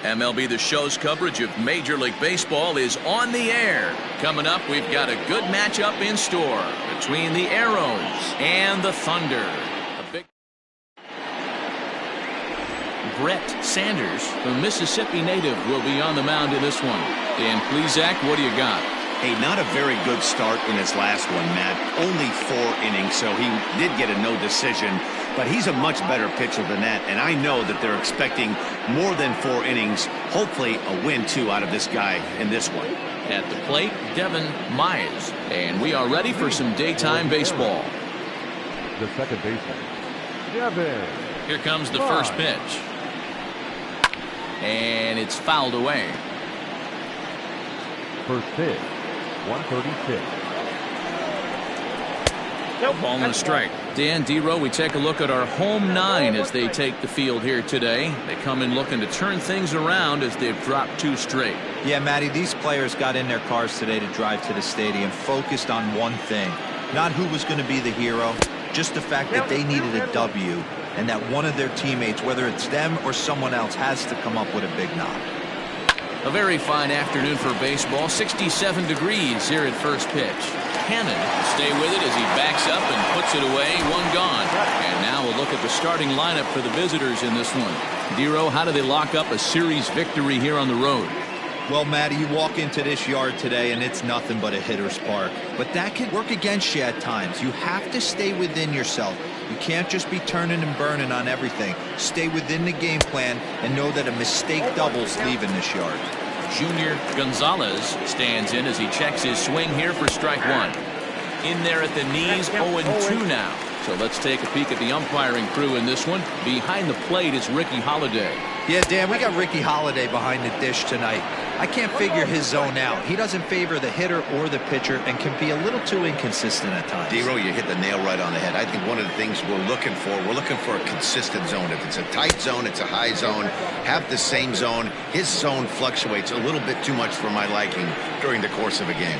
MLB The Show's coverage of Major League Baseball is on the air. Coming up, we've got a good matchup in store between the Arrows and the Thunder. Brent Sanders, the Mississippi native, will be on the mound in this one. Dan Plesac, what do you got? Hey, not a very good start in his last one, Matt. Only 4 innings, so he did get a no decision. But he's a much better pitcher than that, and I know that they're expecting more than 4 innings, hopefully a win, too, out of this guy in this one. At the plate, Devin Myers. And we are ready for some daytime baseball. The second baseman, Devin. Here comes the first pitch. And it's fouled away. First pitch, 136. Ball and a strike. Dan, D-Row, we take a look at our home 9 as they take the field here today. They come in looking to turn things around as they've dropped 2 straight. Yeah, Matty, these players got in their cars today to drive to the stadium, focused on one thing. Not who was going to be the hero, just the fact that they needed a W, and that one of their teammates, whether it's them or someone else, has to come up with a big knock. A very fine afternoon for baseball. 67 degrees here at first pitch. Hannon will stay with it as he backs up and puts it away. 1 gone. And now we'll look at the starting lineup for the visitors in this one. D-Row, how do they lock up a series victory here on the road? Well, Matty, you walk into this yard today and it's nothing but a hitter's park. But that can work against you at times. You have to stay within yourself. You can't just be turning and burning on everything. Stay within the game plan and know that a mistake doubles leaving this yard. Junior Gonzalez stands in as he checks his swing here for strike 1. In there at the knees, 0-2 now. So let's take a peek at the umpiring crew in this one. Behind the plate is Ricky Holiday. Yeah, Dan, we got Ricky Holiday behind the dish tonight. I can't figure his zone out. He doesn't favor the hitter or the pitcher and can be a little too inconsistent at times. D-Row, you hit the nail right on the head. I think one of the things we're looking for a consistent zone. If it's a tight zone, it's a high zone. Have the same zone. His zone fluctuates a little bit too much for my liking during the course of a game.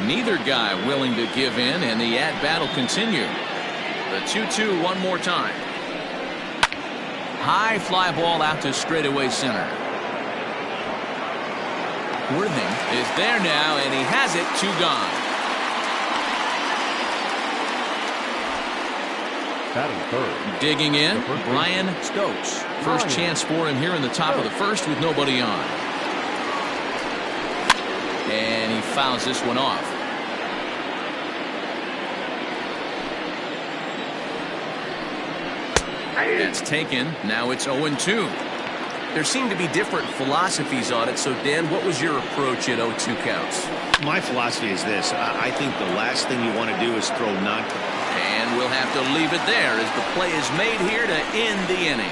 Neither guy willing to give in, and the at-bat will continue. The 2-2 one more time. High fly ball out to straightaway center. Worthing is there now, and he has it. 2 gone. Batting third. Digging in, Brian Stokes. First chance for him here in the top of the first with nobody on. And he fouls this one off. That's taken. Now it's 0-2. There seem to be different philosophies on it. So, Dan, what was your approach at 0-2 counts? My philosophy is this. I think the last thing you want to do is throw none. And we'll have to leave it there as the play is made here to end the inning.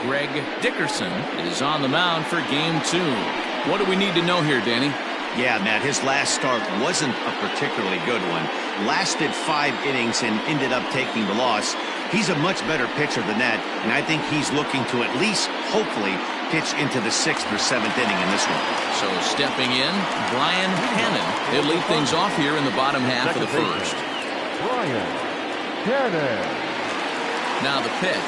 Greg Dickerson is on the mound for game 2. What do we need to know here, Danny? Yeah, Matt, his last start wasn't a particularly good one. Lasted 5 innings and ended up taking the loss. He's a much better pitcher than that, and I think he's looking to at least, hopefully, pitch into the 6th or 7th inning in this one. So stepping in, Brian Hannon. He'll lead things off here in the bottom half of the first. Brian Hannon. Now the pitch.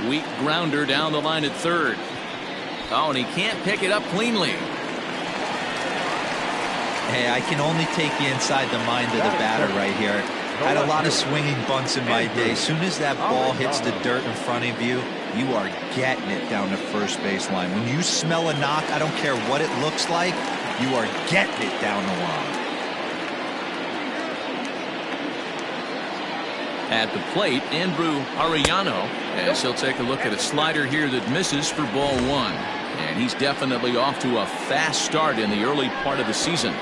Weak grounder down the line at third. Oh, and he can't pick it up cleanly. Hey, I can only take you inside the mind of the batter right here. Had a lot of swinging bunts in my day. As soon as that ball hits the dirt in front of you, you are getting it down the first baseline. When you smell a knock, I don't care what it looks like, you are getting it down the line. At the plate, Andrew Arellano, as he'll take a look at a slider here that misses for ball 1. And he's definitely off to a fast start in the early part of the season.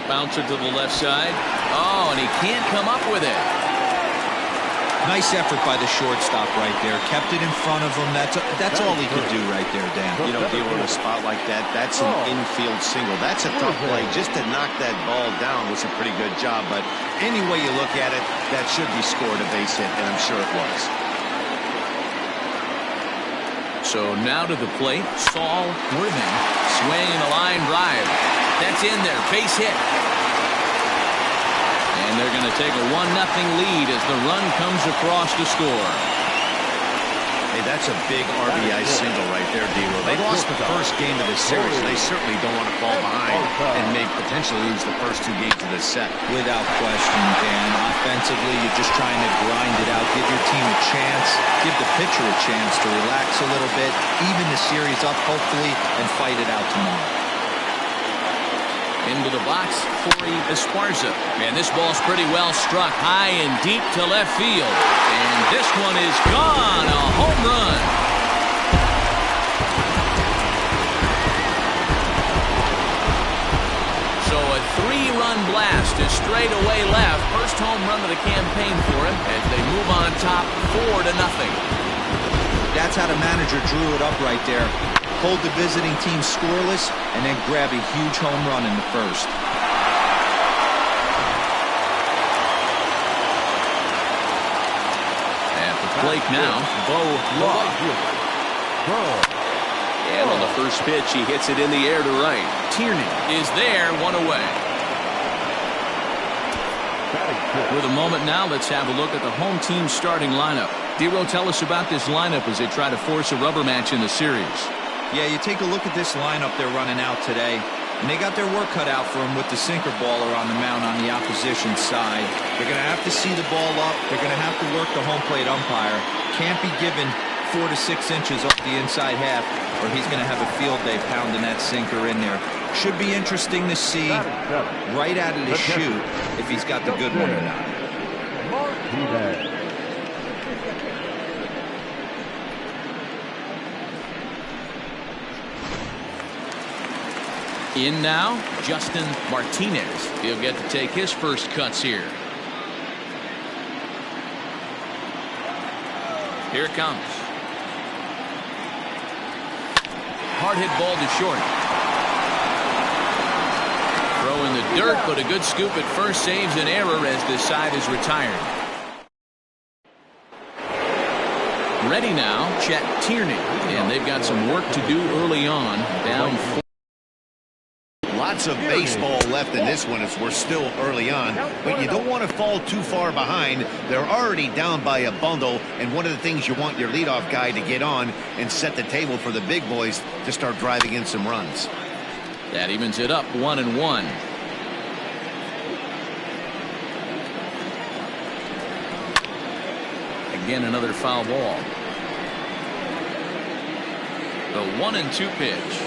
Bouncer to the left side. Oh, and he can't come up with it. Nice effort by the shortstop right there. Kept it in front of him. That's all he could do right there, Dan. You know, dealing with a spot like that, that's an infield single. That's a tough play. Just to knock that ball down was a pretty good job. But any way you look at it, that should be scored a base hit, and I'm sure it was. So now to the plate, Saul Worthing. Swinging a line drive. That's in there. Base hit. And they're going to take a 1-0 lead as the run comes across to score. Hey, that's a big RBI single right there, D-Roll. They lost the first game of this series, so they certainly don't want to fall behind and may potentially lose the first 2 games of this set. Without question, Dan. Offensively, you're just trying to grind it out, give your team a chance, give the pitcher a chance to relax a little bit, even the series up, hopefully, and fight it out tomorrow. Into the box, Adrian Esparza. And this ball's pretty well struck high and deep to left field. And this one is gone. A home run. So a 3-run blast is straight away left. First home run of the campaign for him as they move on top 4-0. That's how the manager drew it up right there. Hold the visiting team scoreless, and then grab a huge home run in the first. At the plate now, Bo Law. And on the first pitch, he hits it in the air to right. Tierney is there, 1 away. With a moment now, let's have a look at the home team starting lineup. D-Row, tell us about this lineup as they try to force a rubber match in the series. Yeah, you take a look at this lineup they're running out today, and they got their work cut out for them with the sinker baller on the mound on the opposition side. They're going to have to see the ball up. They're going to have to work the home plate umpire. Can't be given 4 to 6 inches off the inside half, or he's going to have a field day pounding that sinker in there. Should be interesting to see right out of the chute if he's got the good one or not. In now, Justin Martinez. He'll get to take his first cuts here. Here it comes. Hard hit ball to short. Throw in the dirt, but a good scoop at first saves an error as this side is retired. Ready now, Chet Tierney. And they've got some work to do early on. Down 4. Lots of baseball left in this one as we're still early on, but you don't want to fall too far behind. They're already down by a bundle, and one of the things you want your leadoff guy to get on and set the table for the big boys to start driving in some runs. That evens it up 1-1. Again, another foul ball. The 1-2 pitch.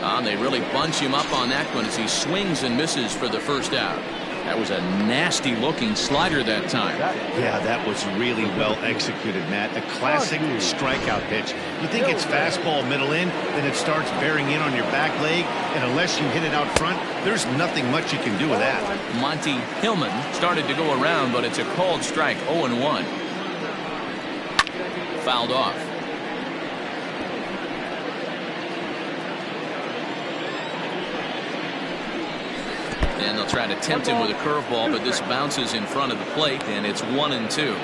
And they really bunch him up on that one as he swings and misses for the first out. That was a nasty looking slider that time. Yeah, that was really well executed, Matt. A classic strikeout pitch. You think it's fastball middle in, then it starts bearing in on your back leg, and unless you hit it out front, there's nothing much you can do with that. Monty Hillman started to go around, but it's a called strike. 0-1. Fouled off. And they'll try to tempt him with a curveball, but this bounces in front of the plate, and it's 1-2.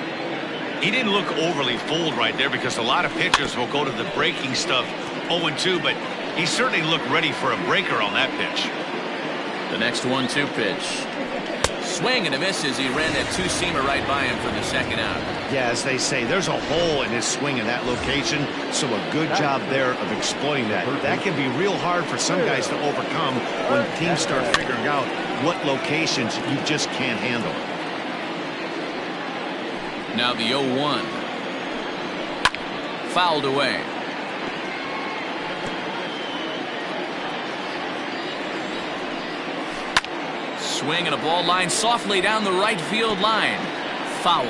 He didn't look overly fooled right there because a lot of pitchers will go to the breaking stuff 0-2, but he certainly looked ready for a breaker on that pitch. The next 1-2 pitch. Swing and a miss as he ran that two-seamer right by him for the second out. Yeah, as they say, there's a hole in his swing in that location, so a good job there of exploiting that. That can be real hard for some guys to overcome when teams start figuring out what locations you just can't handle. Now the 0-1. Fouled away. Swing and a ball line softly down the right field line. Foul.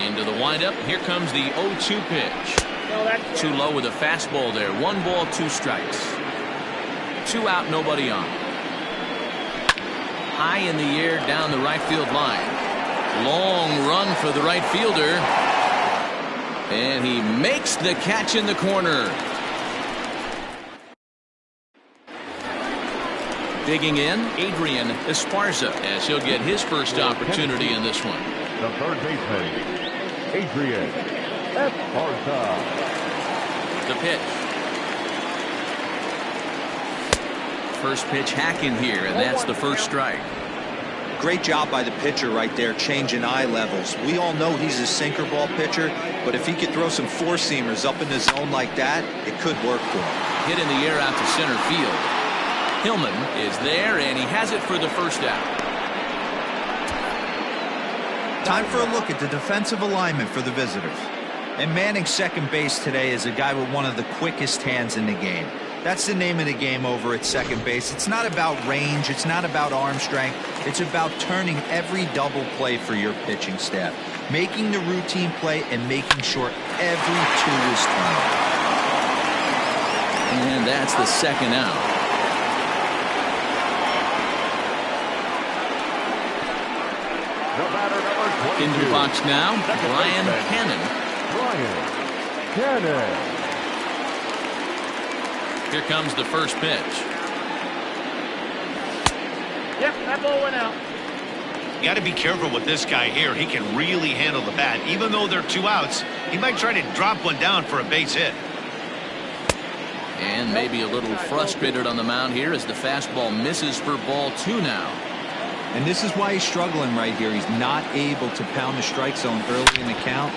Into the windup. Here comes the 0-2 pitch. Too low with a fastball there. 1 ball, 2 strikes. 2 out, nobody on. High in the air down the right field line. Long run for the right fielder. And he makes the catch in the corner. Digging in, Adrian Esparza, as he'll get his first opportunity in this one. The third baseman, Adrian Esparza. The pitch. First pitch hacking here, and that's the first strike. Great job by the pitcher right there, changing eye levels. We all know he's a sinker ball pitcher, but if he could throw some four-seamers up in the zone like that, it could work for him. Hit in the air out to center field. Hillman is there, and he has it for the first out. Time for a look at the defensive alignment for the visitors. And manning second base today is a guy with one of the quickest hands in the game. That's the name of the game over at second base. It's not about range. It's not about arm strength. It's about turning every double play for your pitching staff, making the routine play and making sure every two is turned. And that's the second out. Into the box now, Brian Cannon. Here comes the first pitch. Yep, that ball went out. You got to be careful with this guy here. He can really handle the bat. Even though they're 2 outs, he might try to drop one down for a base hit. And maybe a little frustrated on the mound here as the fastball misses for ball 2 now. And this is why he's struggling right here. He's not able to pound the strike zone early in the count.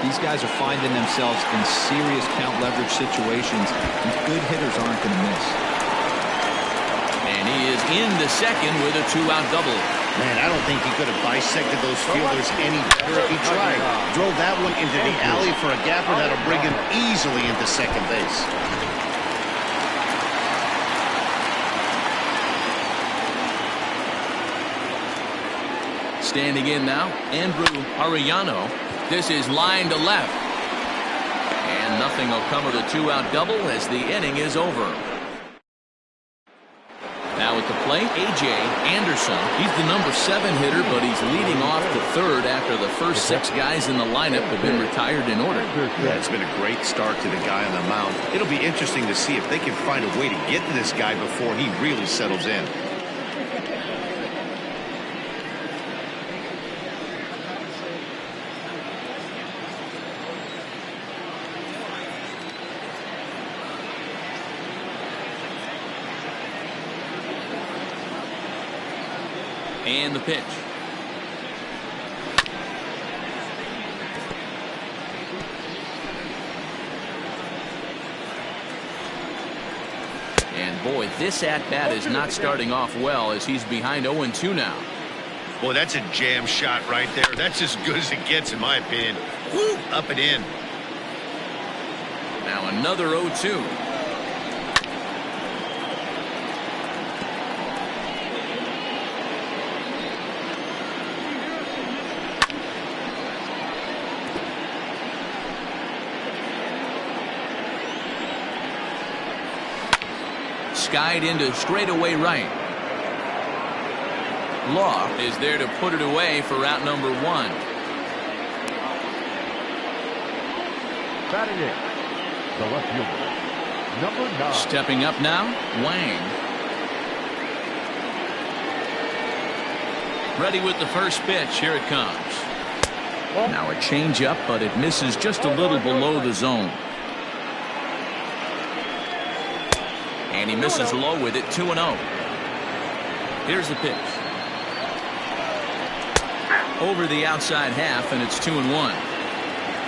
These guys are finding themselves in serious count leverage situations, and good hitters aren't going to miss. And he is into second with a 2-out double. Man, I don't think he could have bisected those fielders any better if he tried. Drove that one into the alley for a gapper that'll bring him easily into second base. Standing in now, Andrew Arellano. This is line to left. And nothing will come of the 2-out double as the inning is over. Now at the plate, A.J. Anderson. He's the number 7 hitter, but he's leading off the third after the first 6 guys in the lineup have been retired in order. Yeah, it's been a great start to the guy on the mound. It'll be interesting to see if they can find a way to get to this guy before he really settles in. And the pitch. And boy, this at-bat is not starting off well as he's behind 0-2 now. Boy, that's a jam shot right there. That's as good as it gets, in my opinion. Woo, up and in. Now another 0-2. Skied into straightaway right. Law is there to put it away for out number 1. Batting in, the left fielder, number 9. Stepping up now, Wang. Ready with the first pitch. Here it comes. Now a changeup, but it misses just a little below the zone. And he misses low with it, 2-0. Here's the pitch. Over the outside half, and it's 2-1.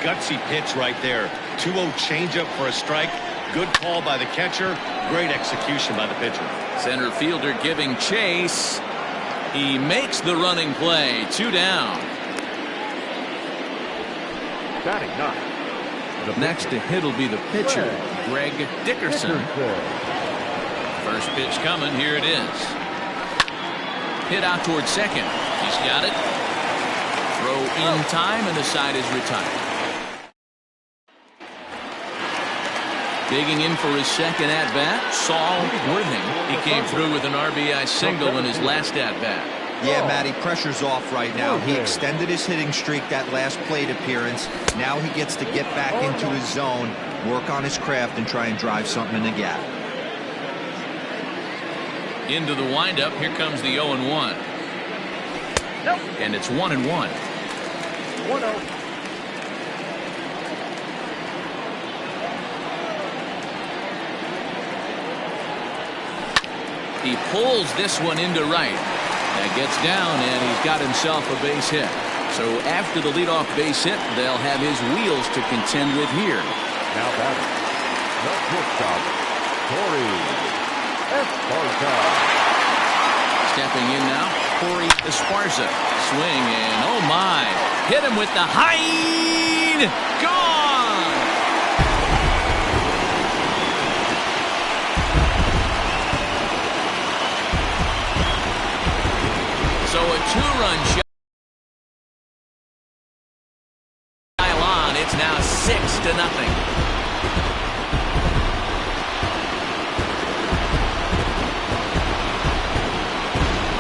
Gutsy pitch right there. 2-0 changeup for a strike. Good call by the catcher. Great execution by the pitcher. Center fielder giving chase. He makes the running play. 2 down. Batting 9. Next to hit will be the pitcher, Greg Dickerson. First pitch coming. Here it is. Hit out towards second. He's got it. Throw in time, and the side is retired. Digging in for his second at-bat, Saul Worthing. He came through with an RBI single in his last at-bat. Yeah, Matty, pressure's off right now. He extended his hitting streak that last plate appearance. Now he gets to get back into his zone, work on his craft, and try and drive something in the gap. Into the windup, here comes the 0-1. And it's 1-1. 1-0. He pulls this one into right. That gets down, and he's got himself a base hit. So after the leadoff base hit, they'll have his wheels to contend with here. Now batting, the shortstop, Corey Esparza. Stepping in now, Corey Esparza. Swing, and oh my. Hit him with the hide. Gone! So a two-run shot. On. It's now 6-0.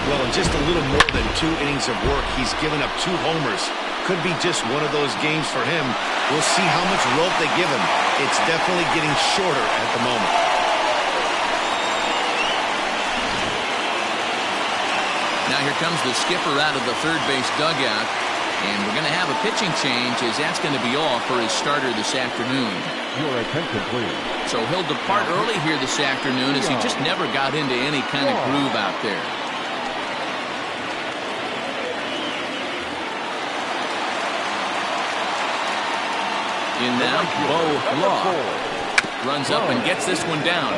Well, in just a little more than 2 innings of work, he's given up 2 homers. Could be just one of those games for him. We'll see how much rope they give him. It's definitely getting shorter at the moment. Now here comes the skipper out of the third base dugout. And we're going to have a pitching change, as that's going to be all for his starter this afternoon. Your attention, please. So he'll depart early here this afternoon, as he just never got into any kind of groove out there. In now, Bo Law runs up and gets this one down.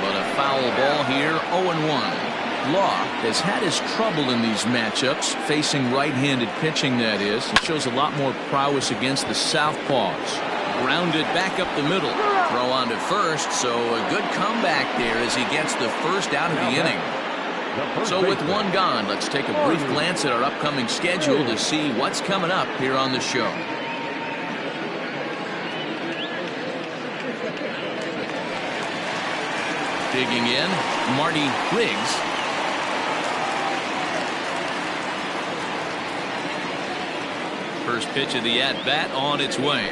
But a foul ball here, 0-1. Law has had his trouble in these matchups, facing right-handed pitching, that is. He shows a lot more prowess against the southpaws. Grounded back up the middle. Throw on to first, so a good comeback there as he gets the first out of the inning. So with one gone, let's take a brief glance at our upcoming schedule to see what's coming up here on the show. Digging in, Marty Riggs. First pitch of the at-bat on its way.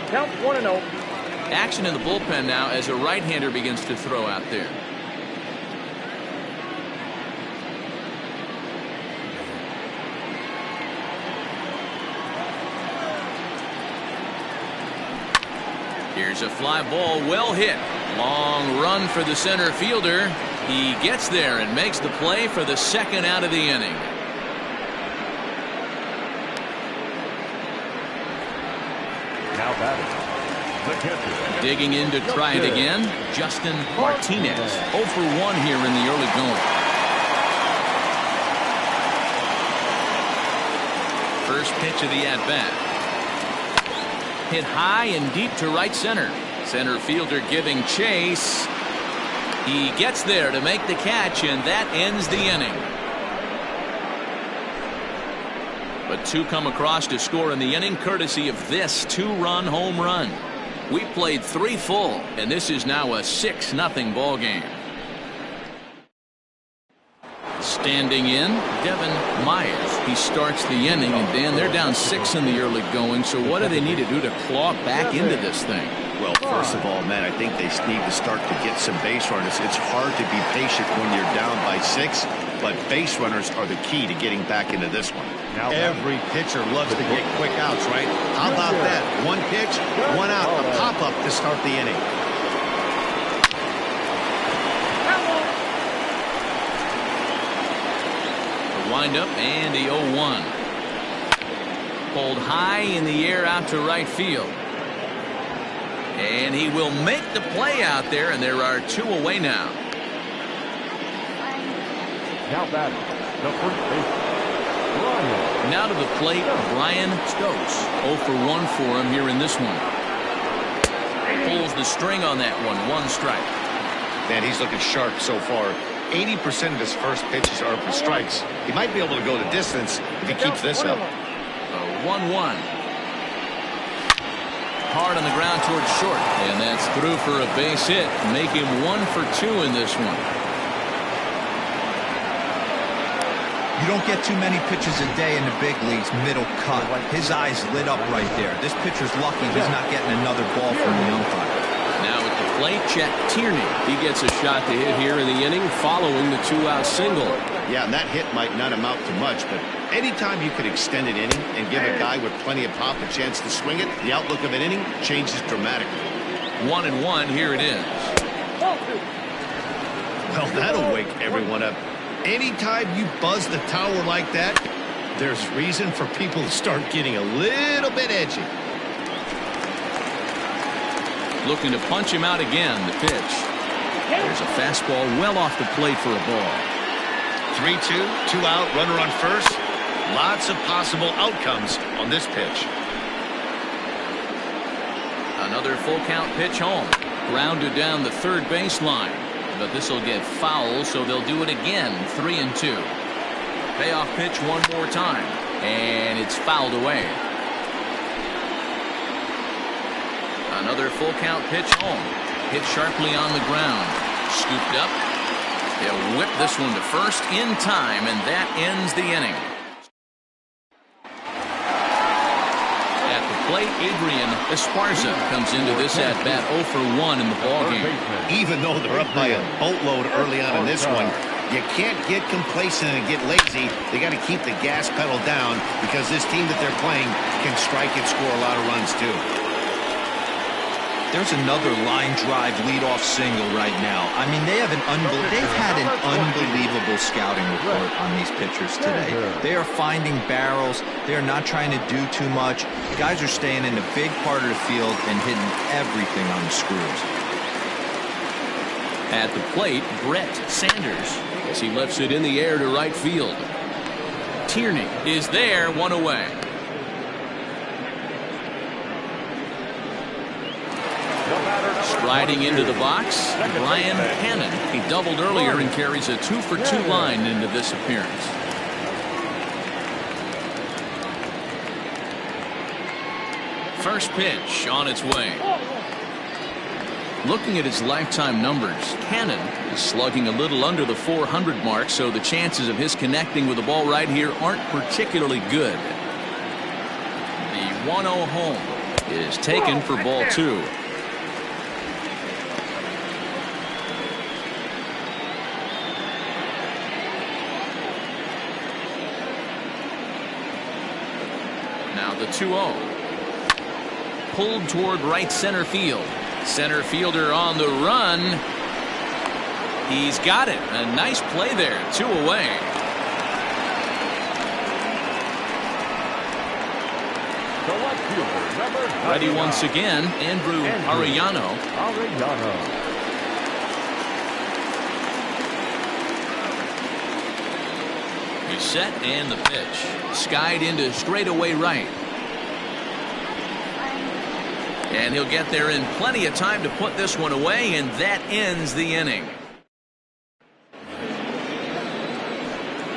Count 1-0. Action in the bullpen now as a right-hander begins to throw out there. Here's a fly ball, well hit. Long run for the center fielder. He gets there and makes the play for the second out of the inning. Now batting, the catcher. Digging in to try it again, Justin Martinez. 0 for 1 here in the early going. First pitch of the at-bat. Hit high and deep to right center. Center fielder giving chase. He gets there to make the catch, and that ends the inning. But 2 come across to score in the inning, courtesy of this 2-run home run. We played 3 full, and this is now a 6-0 ball game. Standing in, Devin Myers. He starts the inning, and Dan, they're down 6 in the early going. So what do they need to do to claw back into this thing? Well, first of all, Matt, I think they need to start to get some base runners. It's hard to be patient when you're down by 6, but base runners are the key to getting back into this one. Now every pitcher loves to get quick outs, right? How about that? 1 pitch, 1 out, a pop-up to start the inning. The windup and the 0-1. Pulled high in the air out to right field. And he will make the play out there, and there are 2 away now. Now batting, the first baseman, Brian. Now to the plate, Brian Stokes. 0 for 1 for him here in this one. Pulls the string on that one. 1 strike. Man, he's looking sharp so far. 80% of his first pitches are for strikes. He might be able to go the distance if he keeps this up. 1-1. Hard on the ground towards short. And that's through for a base hit. Make him 1 for 2 in this one. You don't get too many pitches a day in the big leagues middle cut. His eyes lit up right there. This pitcher's lucky he's not getting another ball from the umpire. Now at the plate, Chet Tierney. He gets a shot to hit here in the inning following the 2-out single. Yeah, and that hit might not amount to much, but anytime you could extend an inning and give a guy with plenty of pop a chance to swing it, the outlook of an inning changes dramatically. 1-1, here it is. Well, that'll wake everyone up. Anytime you buzz the tower like that, there's reason for people to start getting a little bit edgy. Looking to punch him out again, the pitch. There's a fastball well off the plate for a ball. 3-2, 2 out, runner on first. Lots of possible outcomes on this pitch. Another full count pitch home. Grounded down the third baseline. But this will get foul, so they'll do it again. 3-2. Payoff pitch one more time. And it's fouled away. Another full count pitch home. Hit sharply on the ground. Scooped up. They'll whip this one to first in time, and that ends the inning. At the plate, Adrian Esparza comes into this at-bat 0 for 1 in the ballgame. Even though they're up by a boatload early on in this one, you can't get complacent and get lazy. They got to keep the gas pedal down because this team that they're playing can strike and score a lot of runs too. There's another line drive leadoff single right now. I mean, they've had an unbelievable scouting report on these pitchers today. They are finding barrels. They are not trying to do too much. Guys are staying in the big part of the field and hitting everything on the screws. At the plate, Brent Sanders as he lifts it in the air to right field. Tierney is there, 1 away. Striding into the box, Brian Hannon. He doubled earlier and carries a 2 for 2 line into this appearance. First pitch on its way. Looking at his lifetime numbers, Hannon is slugging a little under the 400 mark, so the chances of his connecting with the ball right here aren't particularly good. The 1-0 home is taken for ball 2. Now the 2-0. Pulled toward right center field. Center fielder on the run. He's got it. A nice play there. 2 away. Ready once again, Andrew Arellano. He's set and the pitch. Skied into straightaway right. And he'll get there in plenty of time to put this one away, and that ends the inning.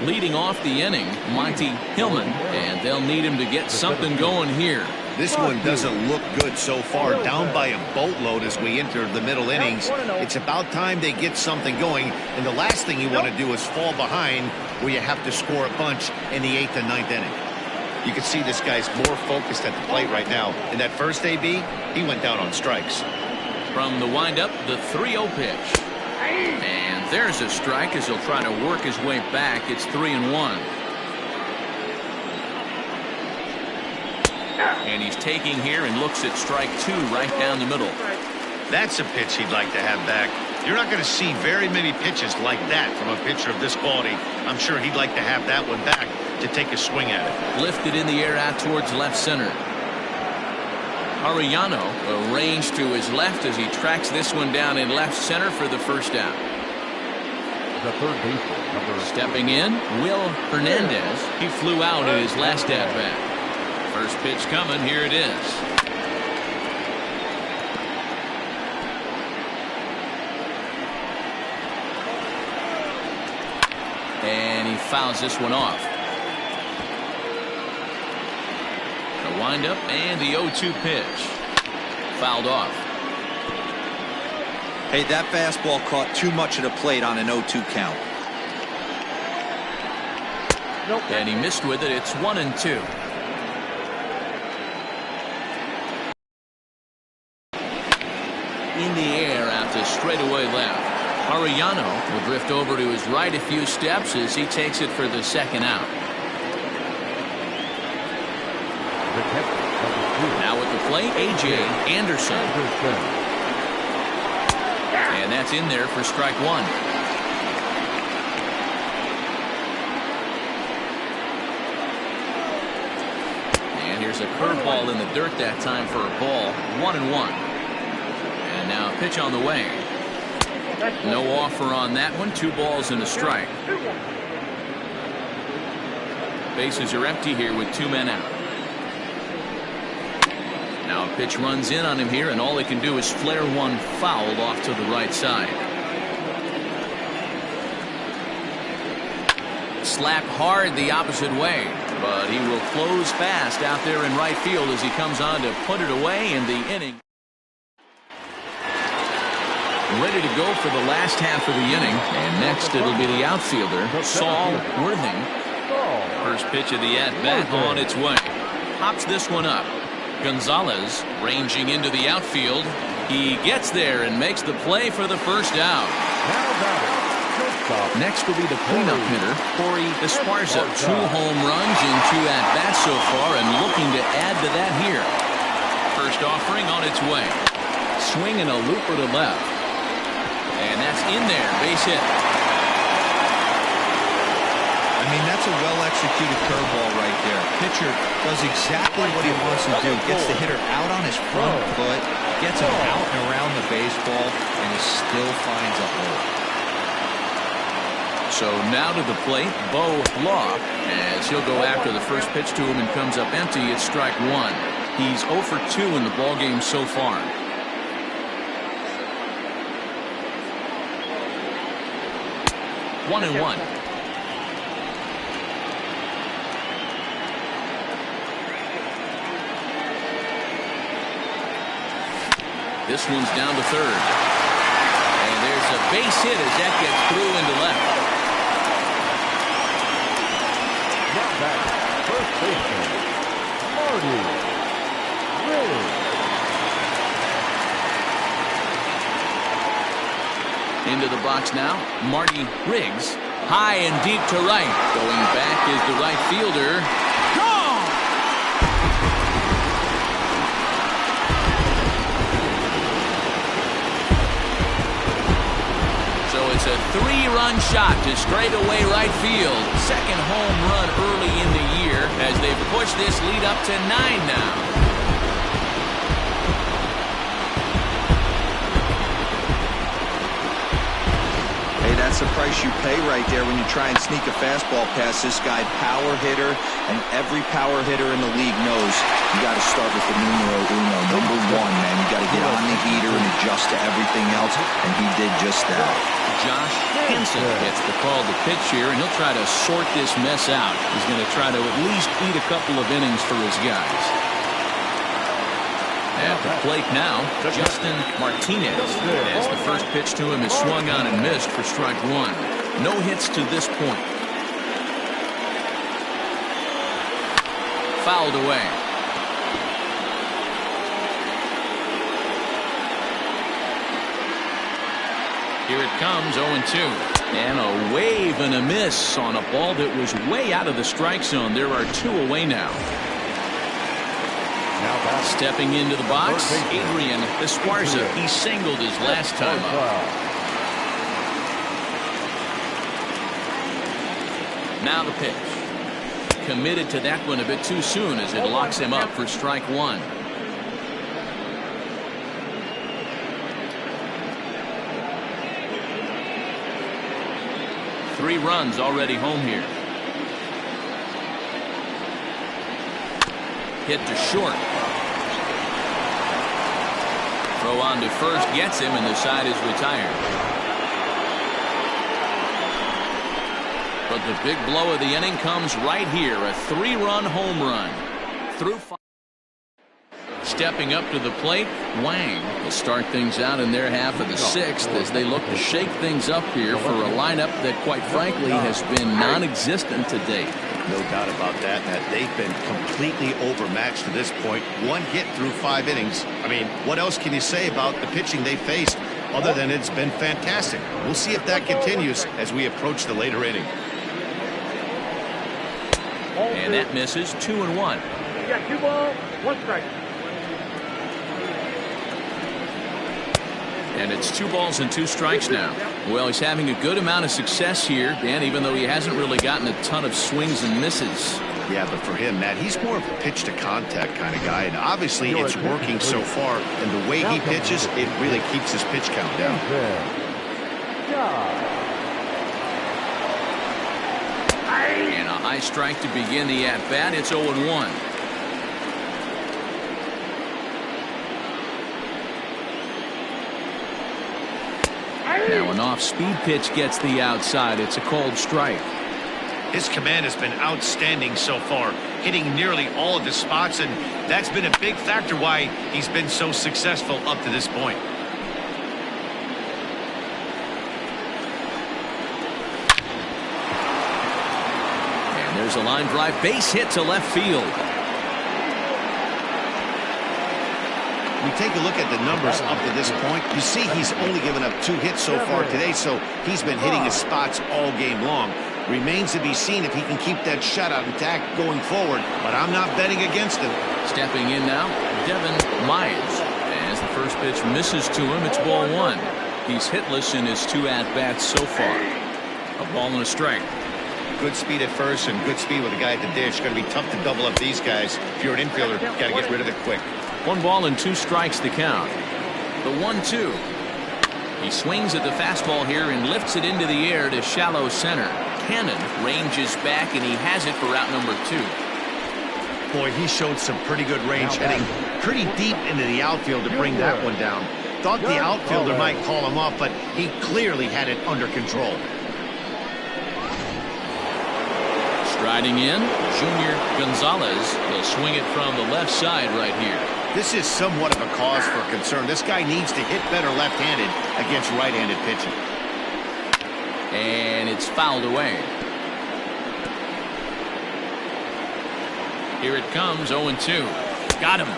Leading off the inning, Monty Hillman, and they'll need him to get something going here. This one doesn't look good so far. Down by a boatload as we enter the middle innings. It's about time they get something going, and the last thing you want to do is fall behind where you have to score a bunch in the 8th and 9th inning. You can see this guy's more focused at the plate right now. In that first AB, he went down on strikes. From the windup, the 3-0 pitch. And there's a strike as he'll try to work his way back. It's 3-1. And he's taking here and looks at strike 2 right down the middle. That's a pitch he'd like to have back. You're not going to see very many pitches like that from a pitcher of this quality. I'm sure he'd like to have that one back to take a swing at it. Lifted in the air out towards left center. Arellano arranged to his left as he tracks this one down in left center for the first out. The third baseman, Stepping in, Will Hernandez. He flew out in his last at-bat. First pitch coming. Here it is. And he fouls this one off. The windup and the 0-2 pitch. fouled off. Hey, that fastball caught too much of the plate on an 0-2 count. And he missed with it. It's 1-2. In the air out to straightaway left. Arellano will drift over to his right a few steps as he takes it for the second out. Now at the plate, Adrian Anderson. And that's in there for strike one. And here's a curveball in the dirt that time for a ball. 1-1. And now a pitch on the way. No offer on that one. 2 balls and a strike. Bases are empty here with 2 men out. Now a pitch runs in on him here, and all he can do is flare one foul off to the right side. Slap hard the opposite way, but he will close fast out there in right field as he comes on to put it away in the inning. Ready to go for the last half of the inning, and next it'll be the outfielder, Saul Worthing. First pitch of the at-bat on its way. Pops this one up. Gonzalez ranging into the outfield. He gets there and makes the play for the first out. Next will be the cleanup hitter, Adrian Esparza. 2 home runs in 2 at-bats so far, and looking to add to that here. First offering on its way. Swing and a looper to left. And that's in there, base hit. I mean, that's a well-executed curveball right there. Pitcher does exactly what he wants to do. Gets the hitter out on his front foot, gets him out and around the baseball, and he still finds a hole. So now to the plate, Bo Law, as he'll go after the first pitch to him and comes up empty. It's strike one. He's 0 for 2 in the ballgame so far. 1-1. This one's down to third. And there's a base hit as that gets through into left. Now back, first baseman, Marty Riggs. Into the box now, Marty Riggs. High and deep to right. Going back is the right fielder. Gone! So it's a 3-run shot to straightaway right field. Second home run early in the year as they've pushed this lead up to 9 now. That's the price you pay right there when you try and sneak a fastball past this guy. Power hitter, and every power hitter in the league knows you got to start with the numero uno, number 1, man. You got to get on the heater and adjust to everything else, and he did just that. Josh Henson gets the call to pitch here, and he'll try to sort this mess out. He's going to try to at least eat a couple of innings for his guys. At the plate now, Justin Martinez, as the first pitch to him is swung on and missed for strike one. No hits to this point. Fouled away. Here it comes, 0-2. And a wave and a miss on a ball that was way out of the strike zone. There are 2 away now. Stepping into the box, Adrian Esparza. He singled his last time up. Now the pitch. Committed to that one a bit too soon as it locks him up for strike one. Three runs already home here. Hit to short. Throw on to first gets him, and the side is retired. But the big blow of the inning comes right here. A 3-run home run. Through 5. Stepping up to the plate, Wang will start things out in their half of the sixth as they look to shake things up here for a lineup that, quite frankly, has been non-existent to date. No doubt about that, Matt. They've been completely overmatched to this point. One hit through 5 innings. I mean, what else can you say about the pitching they faced other than it's been fantastic? We'll see if that continues as we approach the later inning. And that misses. 2-1. You got 2 balls, 1 strike. And it's 2 balls and 2 strikes now. Well, he's having a good amount of success here, Dan, even though he hasn't really gotten a ton of swings and misses. Yeah, but for him, Matt, he's more of a pitch to contact kind of guy, and obviously it's working so far, and the way he pitches, it really keeps his pitch count down. And a high strike to begin the at-bat. It's 0-1. Now an off-speed pitch gets the outside. It's a called strike. His command has been outstanding so far, hitting nearly all of his spots, and that's been a big factor why he's been so successful up to this point. And there's a line drive base hit to left field. We take a look at the numbers up to this point. You see he's only given up 2 hits so far today, so he's been hitting his spots all game long. Remains to be seen if he can keep that shutout intact going forward, but I'm not betting against him. Stepping in now, Devin Myers. As the first pitch misses to him, it's ball 1. He's hitless in his 2 at-bats so far. A ball and a strike. Good speed at first and good speed with a guy at the dish. Going to be tough to double up these guys. If you're an infielder, got to get rid of it quick. 1 ball and 2 strikes the count. The 1-2. He swings at the fastball here and lifts it into the air to shallow center. Cannon ranges back, and he has it for route number 2. Boy, he showed some pretty good range, heading pretty deep into the outfield to bring that one down. Thought the outfielder might call him off, but he clearly had it under control. Striding in, Junior Gonzalez will swing it from the left side right here. This is somewhat of a cause for concern. This guy needs to hit better left-handed against right-handed pitching. And it's fouled away. Here it comes, 0-2. Got him.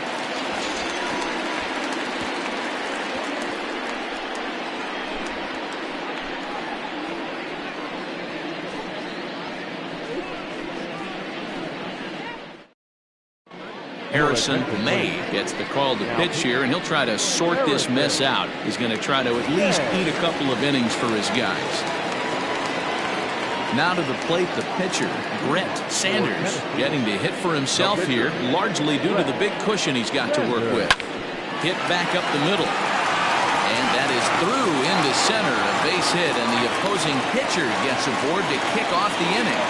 Harrison May gets the call to pitch here, and he'll try to sort this mess out. He's going to try to at least eat a couple of innings for his guys. Now to the plate, the pitcher, Brent Sanders, getting to hit for himself here, largely due to the big cushion he's got to work with. Hit back up the middle. And that is through into center, a base hit, and the opposing pitcher gets aboard to kick off the inning.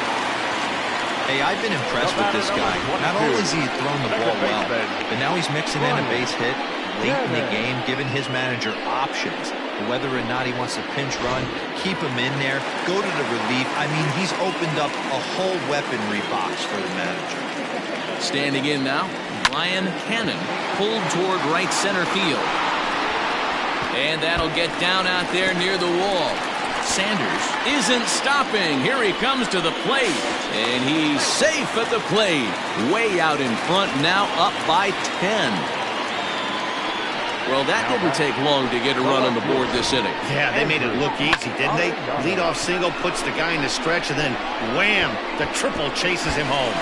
Hey, I've been impressed with this guy. Not only has he thrown the ball well, but now he's mixing in a base hit late in the game, giving his manager options. Whether or not he wants to pinch run, keep him in there, go to the relief. I mean, he's opened up a whole weaponry box for the manager. Standing in now, Brian Cannon pulled toward right center field. And that'll get down out there near the wall. Sanders isn't stopping. Here he comes to the plate. And he's safe at the plate. Way out in front now, up by 10. Well, that didn't take long to get a run on the board this inning. Yeah, they made it look easy, didn't they? Leadoff single puts the guy in the stretch, and then wham, the triple chases him home.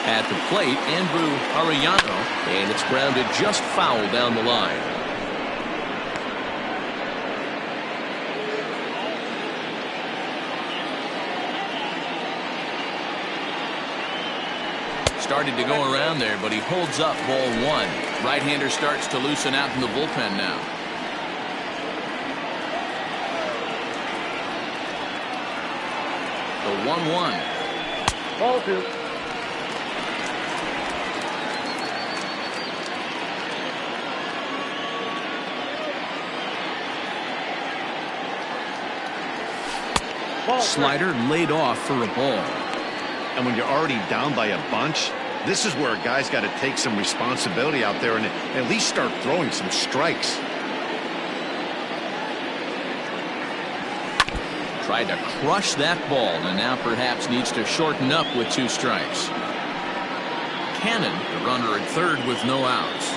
At the plate, Andrew Arellano, and it's grounded just foul down the line. Started to go around there, but he holds up ball 1. Right-hander starts to loosen out in the bullpen now. The 1-1. Ball 2. Slider laid off for a ball. And when you're already down by a bunch, this is where a guy's got to take some responsibility out there and at least start throwing some strikes. Tried to crush that ball and now perhaps needs to shorten up with 2 strikes. Cannon, the runner at third with no outs.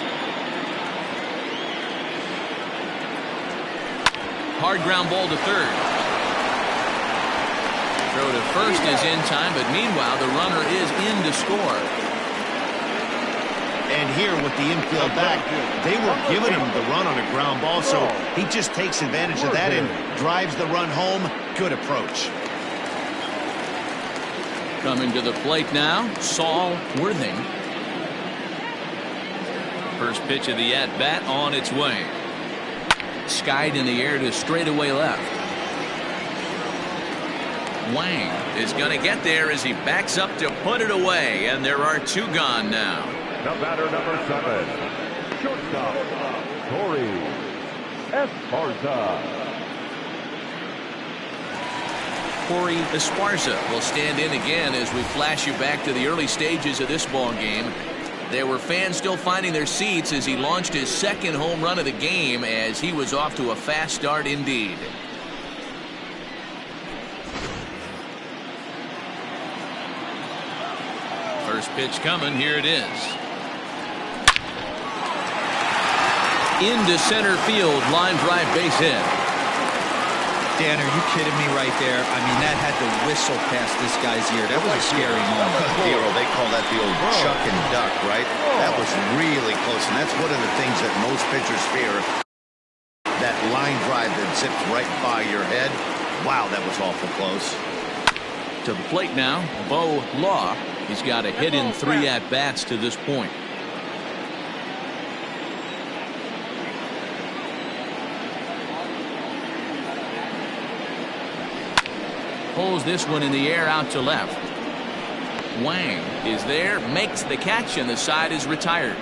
Hard ground ball to third. Throw to first is in time, but meanwhile the runner is in to score. And here with the infield back, they were giving him the run on a ground ball, so he just takes advantage of that and drives the run home. Good approach. Coming to the plate now, Saul Worthing. First pitch of the at-bat on its way. Skied in the air to straightaway left. Wang is going to get there as he backs up to put it away, and there are 2 gone now. The batter, number 7, shortstop, Esparza. Corey Esparza will stand in again as we flash you back to the early stages of this ball game. There were fans still finding their seats as he launched his 2nd home run of the game as he was off to a fast start indeed. First pitch coming. Here it is. Into center field. Line drive base hit. Dan, are you kidding me right there? I mean, that had to whistle past this guy's ear. That was a scary moment. Hero, they call that the old chuck and duck, right? That was really close, and that's one of the things that most pitchers fear. That line drive that zips right by your head. Wow, that was awful close. To the plate now, Bo Law. He's got a hit in 3 at-bats to this point. Pulls this one in the air out to left. Wang is there, makes the catch, and the side is retired.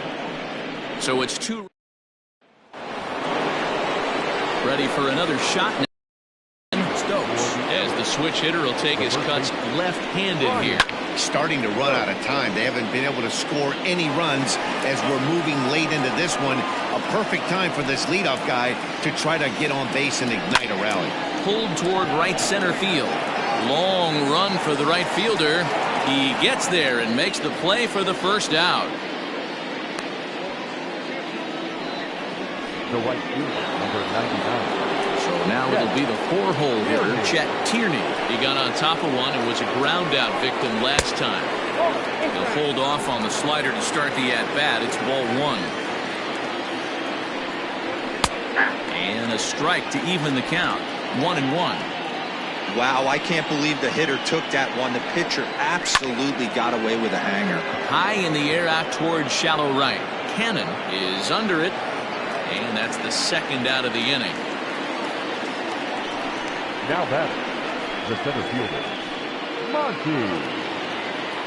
So it's 2. Ready for another shot now. Stokes, as the switch hitter will take his cuts left-handed here. Starting to run out of time. They haven't been able to score any runs as we're moving late into this one. A perfect time for this leadoff guy to try to get on base and ignite a rally. Pulled toward right center field. Long run for the right fielder. He gets there and makes the play for the first out. The right fielder, number 99. So now it'll be the 4-hole hitter, Chet Tierney. He got on top of one and was a ground out victim last time. He'll hold off on the slider to start the at-bat. It's ball 1. And a strike to even the count. 1-1. Wow, I can't believe the hitter took that one. The pitcher absolutely got away with a hanger. High in the air out towards shallow right. Cannon is under it, and that's the 2nd out of the inning. Now batting, the center fielder, Monty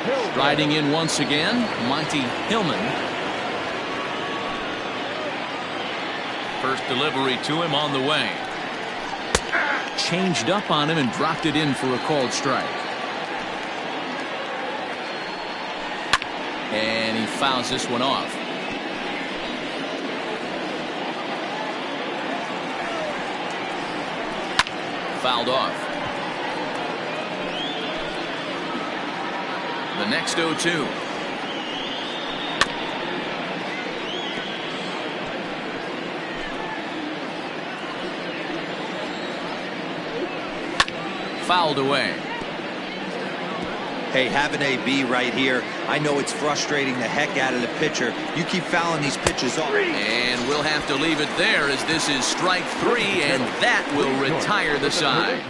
Hillman. Riding in once again, Monty Hillman. First delivery to him on the way. Changed up on him and dropped it in for a called strike. And he fouls this one off. Fouled off. The next 0-2. Fouled away. Hey, have an AB right here. I know it's frustrating the heck out of the pitcher. You keep fouling these pitches off. And we'll have to leave it there as this is strike 3, and that will retire the side.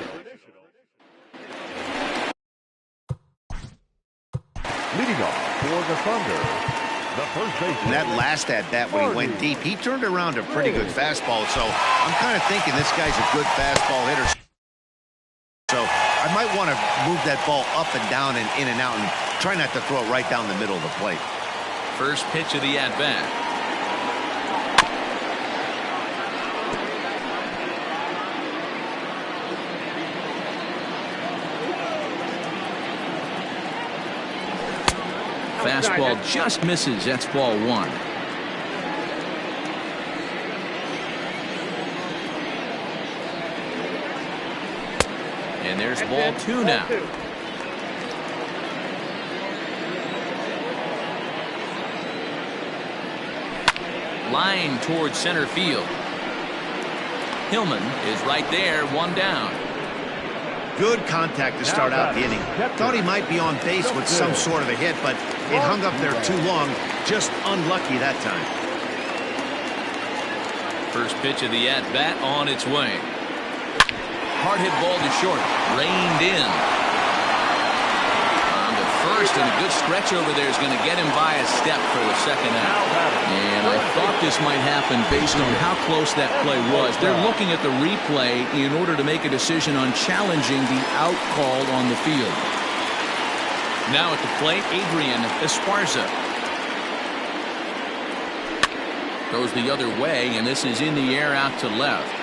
Leading off for the Thunder, the first baseman. And that last at-bat when he went deep, he turned around a pretty good fastball. So I'm kind of thinking this guy's a good fastball hitter. So I might want to move that ball up and down and in and out and try not to throw it right down the middle of the plate. First pitch of the at-bat. fastball just misses. That's ball one. And there's ball two now. Line towards center field. Hillman is right there, one down. Good contact to start out the inning. Thought he might be on base with some sort of a hit, but it hung up there too long. Just unlucky that time. First pitch of the at-bat on its way. Hard hit ball to short. Reined in. On to first, and a good stretch over there is going to get him by a step for the second out. And I thought this might happen based on how close that play was. They're looking at the replay in order to make a decision on challenging the out call on the field. Now at the plate, Adrian Esparza. Goes the other way, and this is in the air out to left.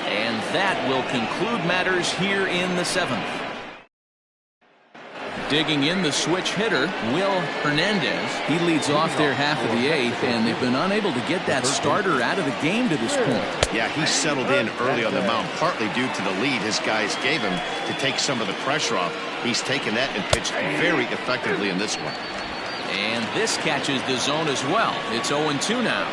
And that will conclude matters here in the seventh. Digging in the switch hitter, Will Hernandez. He leads off their half of the eighth, and they've been unable to get that starter out of the game to this point. Yeah, he settled in early on the mound, partly due to the lead his guys gave him to take some of the pressure off. He's taken that and pitched very effectively in this one. And this catches the zone as well. It's 0-2 now.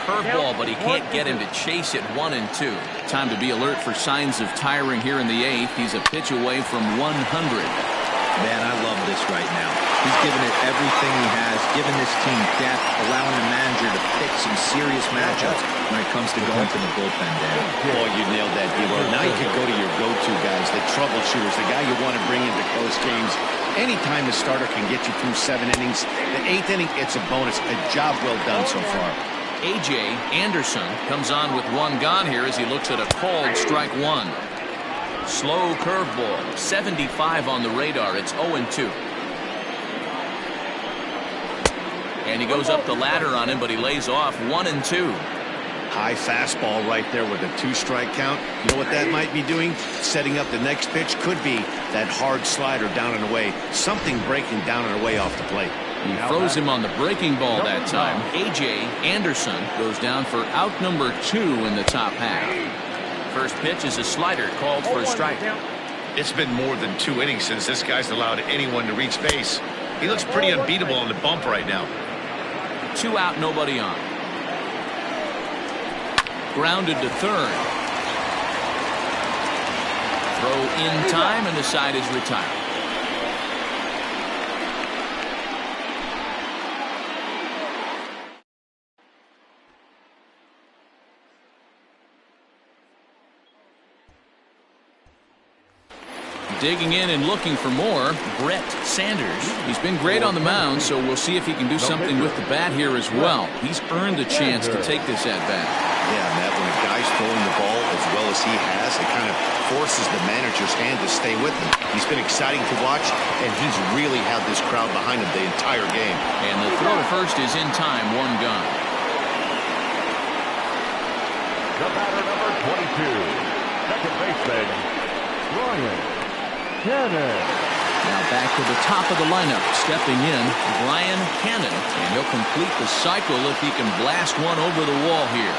Curveball, but he can't get him to chase it. 1-2. Time to be alert for signs of tiring here in the eighth. He's a pitch away from 100. Man, I love this right now. He's given it everything he has, given this team depth, allowing the manager to pick some serious matchups when it comes to going to the bullpen, Dan. Boy, you nailed that, Debo. Now you can go to your go-to guys, the troubleshooters, the guy you want to bring into close games. Anytime the starter can get you through 7 innings, the 8th inning, it's a bonus. A job well done so far. A.J. Anderson comes on with one gone here as he looks at a called strike one. Slow curveball, 75 on the radar. It's 0-2. And he goes up the ladder on him, but he lays off. 1-2. High fastball right there with a 2-strike count. You know what that might be doing? Setting up the next pitch. Could be that hard slider down and away. Something breaking down and away off the plate. He froze him on the breaking ball that time. A.J. Anderson goes down for out number 2 in the top half. First pitch is a slider called for a strike. It's been more than 2 innings since this guy's allowed anyone to reach base. He looks pretty unbeatable on the bump right now. 2 out, nobody on. Grounded to third. Throw in time, and the side is retired. Digging in and looking for more, Brent Sanders. He's been great on the mound, so we'll see if he can do something with the bat here as well. He's earned the chance to take this at bat. Yeah, Matt, when a guy's throwing the ball as well as he has, it kind of forces the manager's hand to stay with him. He's been exciting to watch, and he's really had this crowd behind him the entire game. And the throw to first is in time, 1 gone. The batter, number 22, second baseman, Ryan Cannon. Now back to the top of the lineup. Stepping in, Brian Cannon. And he'll complete the cycle if he can blast one over the wall here.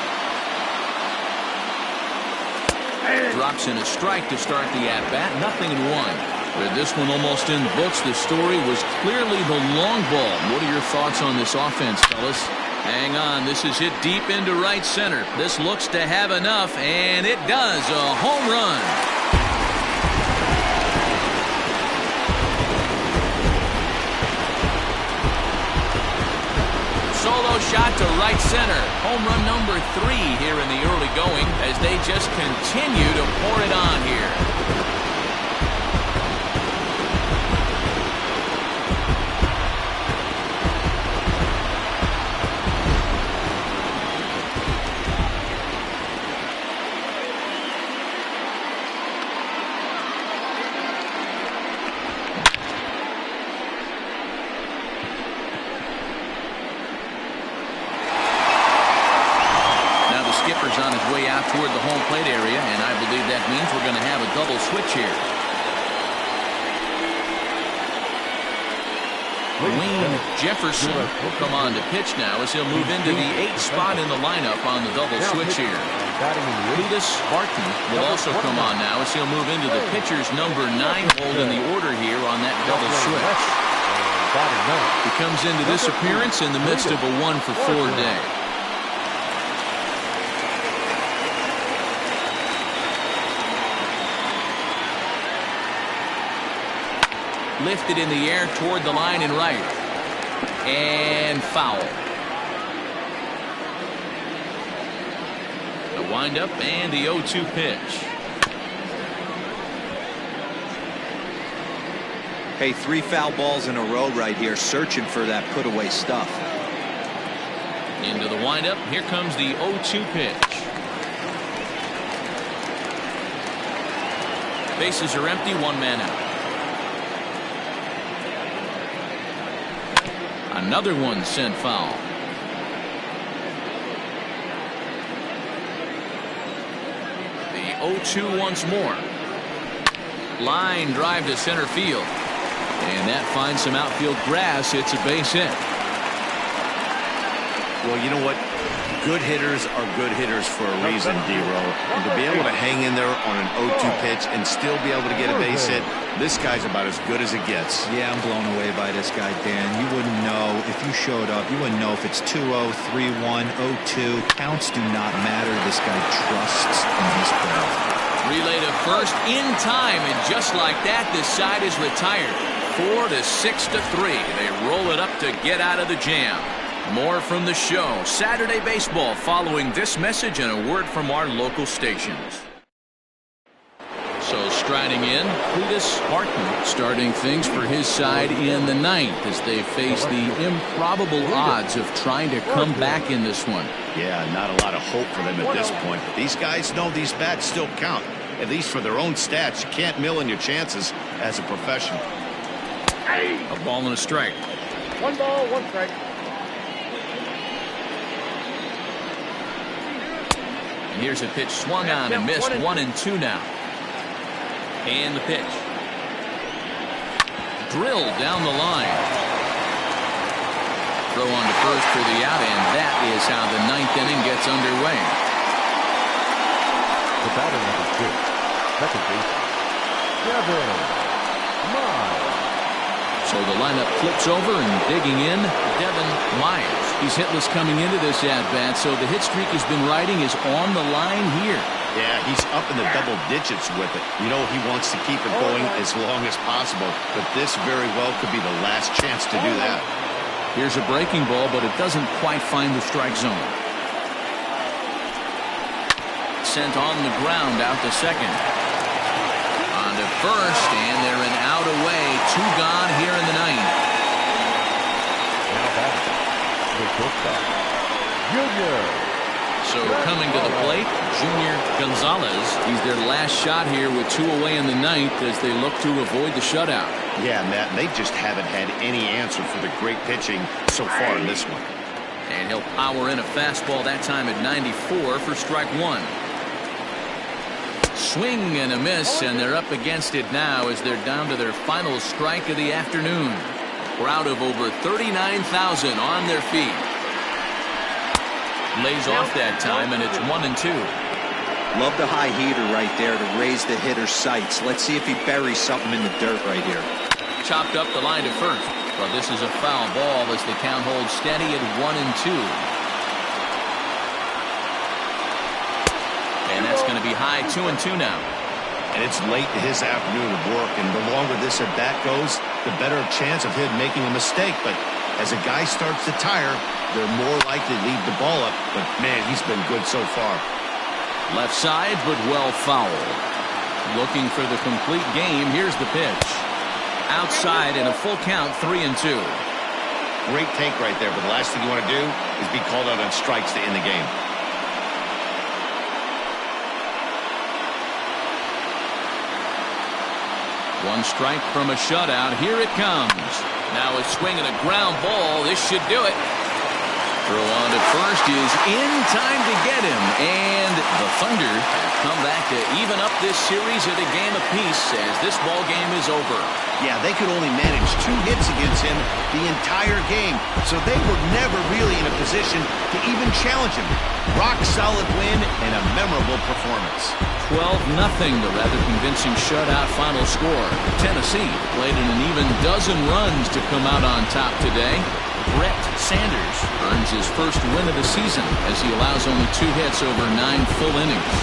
Drops in a strike to start the at-bat. 0-1. With this one almost in books, the story was clearly the long ball. What are your thoughts on this offense, fellas? Hang on, this is hit deep into right center. This looks to have enough, and it does. A home run. Solo shot to right center. Home run number 3 here in the early going as they just continue to pour it on here. On his way out toward the home plate area, and I believe that means we're going to have a double switch here. Wayne Jefferson will come on to pitch now as he'll move into the 8th spot in the lineup on the double switch here. Cletus Barton will also come on now as he'll move into the pitcher's number 9 hold in the order here on that double switch. He comes into this appearance in the midst of a 1-for-4 day. Lifted in the air toward the line and right. And foul. The windup and the 0-2 pitch. Hey, 3 foul balls in a row right here, searching for that put away stuff. Into the windup. Here comes the 0-2 pitch. Bases are empty, 1 man out. Another one sent foul. The 0-2 once more. Line drive to center field. And that finds some outfield grass. It's a base hit. Well, you know what? Good hitters are good hitters for a reason, D-Row. And to be able to hang in there on an 0-2 pitch and still be able to get a base hit, this guy's about as good as it gets. Yeah, I'm blown away by this guy, Dan. You wouldn't know if you showed up. You wouldn't know if it's 2-0, 3-1, 0-2. Counts do not matter. This guy trusts in his craft. Relay to first in time, and just like that, this side is retired. 4-6-3. They roll it up to get out of the jam. More from the show. Saturday Baseball following this message and a word from our local stations. So striding in, Cletus Barton starting things for his side in the 9th as they face the improbable odds of trying to come back in this one. Yeah, not a lot of hope for them at this point. But these guys know these bats still count, at least for their own stats. You can't mill in your chances as a professional. A ball and a strike. 1 ball, 1 strike. And here's a pitch swung on and missed. 1-2 now. And the pitch. Drilled down the line. Throw on to first for the out, and that is how the 9th inning gets underway. The batter number 2, second baseman, Devin Myers. So the lineup flips over, and digging in, Devin Myers. He's hitless coming into this at-bat, so the hit streak has been riding is on the line here. Yeah, he's up in the double digits with it. You know, he wants to keep it going as long as possible, but this very well could be the last chance to do that. Here's a breaking ball, but it doesn't quite find the strike zone. Sent on the ground out to second. On to first, and they're an out away. 2 gone here in the 9th. Now batting, the shortstop, Junior. So coming to the plate, Junior Gonzalez. He's their last shot here with 2 away in the 9th as they look to avoid the shutout. Yeah, Matt, they just haven't had any answer for the great pitching so far in this one. And he'll power in a fastball that time at 94 for strike 1. Swing and a miss, and they're up against it now as they're down to their final strike of the afternoon. Crowd of over 39,000 on their feet. Lays off that time, and it's 1-2. Love the high heater right there to raise the hitter's sights. Let's see if he buries something in the dirt right here. Chopped up the line to first, but this is a foul ball as the count holds steady at 1-2. And that's going to be high 2-2 now. And it's late in his afternoon of work, and the longer this at bat goes, the better chance of him making a mistake. But as a guy starts to tire, they're more likely to leave the ball up. But man, he's been good so far. Left side, but well fouled. Looking for the complete game. Here's the pitch. Outside in a full count, 3-2. Great take right there, but the last thing you want to do is be called out on strikes to end the game. One strike from a shutout. Here it comes. Now a swing and a ground ball. This should do it. Throw on to first is in time to get him. And the Thunder have come back to even up this series at a game apiece as this ball game is over. Yeah, they could only manage 2 hits against him the entire game, so they were never really in a position to even challenge him. Rock solid win and a memorable performance. 12-0, the rather convincing shutout final score. Tennessee played in an even dozen runs to come out on top today. Brent Sanders earns his first win of the season as he allows only 2 hits over 9 full innings.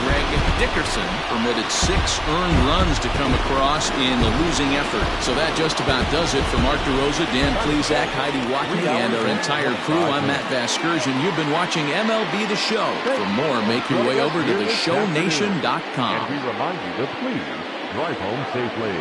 Greg Dickerson permitted 6 earned runs to come across in the losing effort. So that just about does it for Mark DeRosa, Dan Plesac, Heidi Watney, and our entire crew. I'm Matt Vasgersian. You've been watching MLB The Show. For more, make your way over to theshownation.com. And we remind you to please drive home safely.